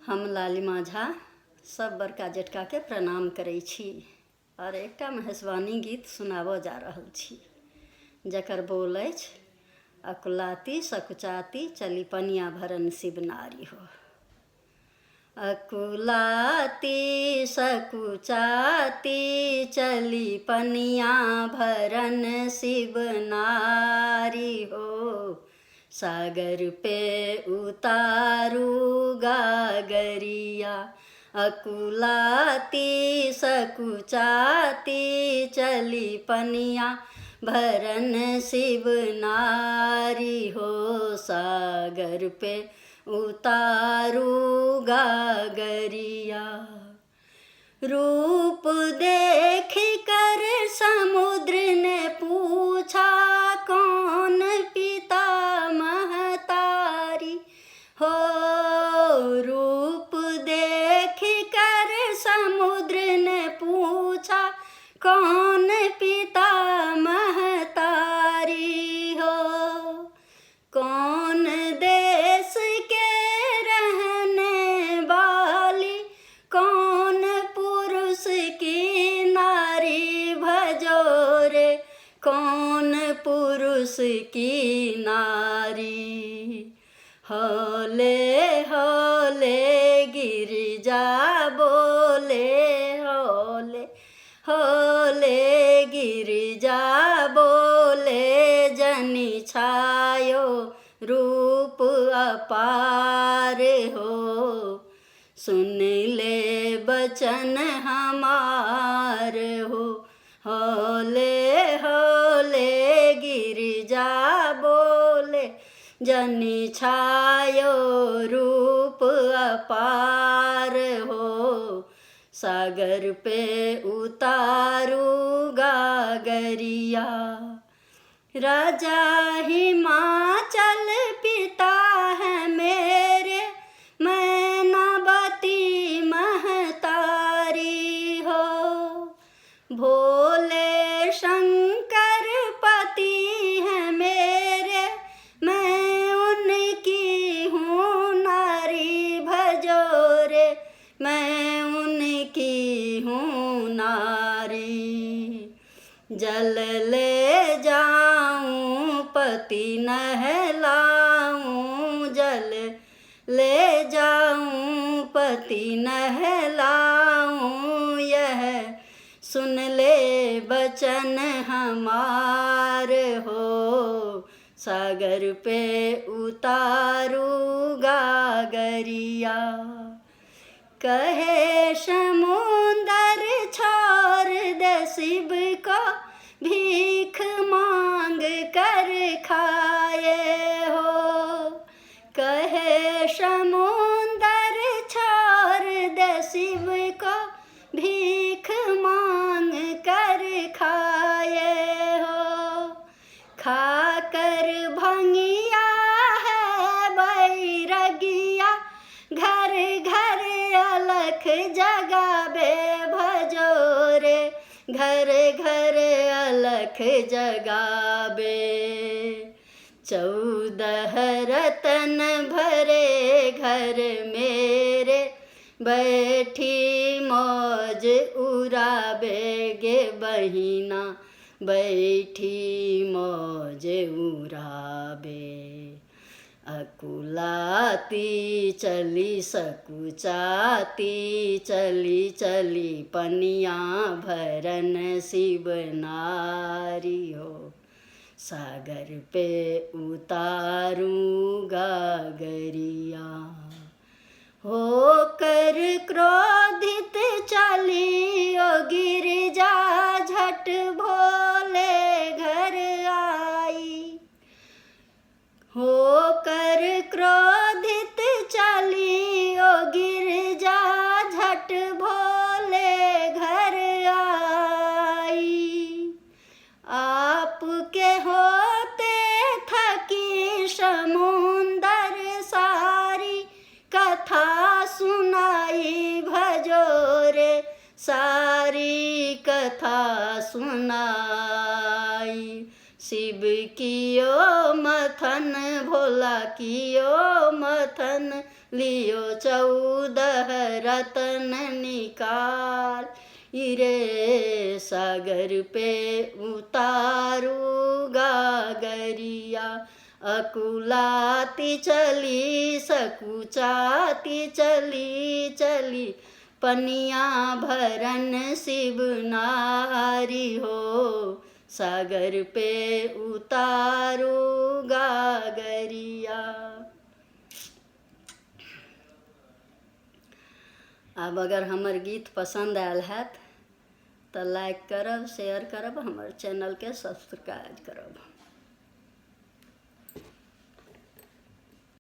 हम लालिमा झा सब बड़का जेठका के प्रणाम करै छी और एकटा महेशवाणी गीत सुनाबऽ जा रहल छी जकर बोल अछि अकुलाती सकुचाती चली पनिया भरन शिव नारी हो। अकुलाती सकुचाती चली पनिया भरन शिव नारी हो। सागर पे उतारू गागरिया अकुलाती सकुचाती चली पनिया भरन शिव नारी हो। सागर पे उतारू गागरिया रूप देख कर समुद्र ने पूछा कौन पिता महतारी हो। रूप देख कर समुद्र ने पूछा कौन पिता महतारी हो। कौन देश के रहने वाली कौन पुरुष की नारी भजो रे कौन पुरुष की नारी। होले होले गिरिजा बोले होले होले गिरिजा बोले जनि छायो रूप अपार हो। सुन ले बचन हमार हो। होले होले गिरिजा बोले जनि छायो रूप अपार हो। सागर पे उतारू गागरिया राजा हिमाचल पिता है मेरे मैनावती महतारी हो। भोले शंकर पति है मेरे मैं उनकी हूँ नारी भजो रे मैं उनकी हूँ नारी। जल ले जाऊं पति नहलाऊं जल ले जाऊं पति नहलाऊं यह सुन ले बचन हमार हो। सागर पे उतारू गागरिया कहे समुंदर छोड़ दे शिव को भीख मांग कर खाए हो। कहे समुंदर छोड़ दे शिव को भीख मांग कर खाए हो। खाकर भंगिया है बैरगिया घर घर अलख जगावे भजो रे घर घर अलख जगावे। 14 रतन भरे घर मेरे बैठी मौज उड़ावे गे बहिना बैठी मौज उड़ावे। अकुलाती चली सकुचाती चली चली पनिया भरन शिव नारी हो। सागर पे उतारू गागरिया होकर क्रोधित चली ओ गिरिजा झट भोले घर आई। होकर क्रोधित चली ओ गिरिजा झट भोले घर आई। आपके होते थकी समुंदर सारी कथा सुनाई भजो रे सारी कथा सुनाई। शिव कियो मथन भोला कियो मथन लियो 14 रतन निकाल। इरे सागर पे उतारू गागरिया, अकुलाती चली सकुचाती चली चली, पनिया भरन शिव नारी हो, सागर पे उतारू गागरिया। अब अगर हमर गीत पसंद आयल हैत तो लाइक करब, शेयर करब, हमर चैनल के सब्सक्राइब करब।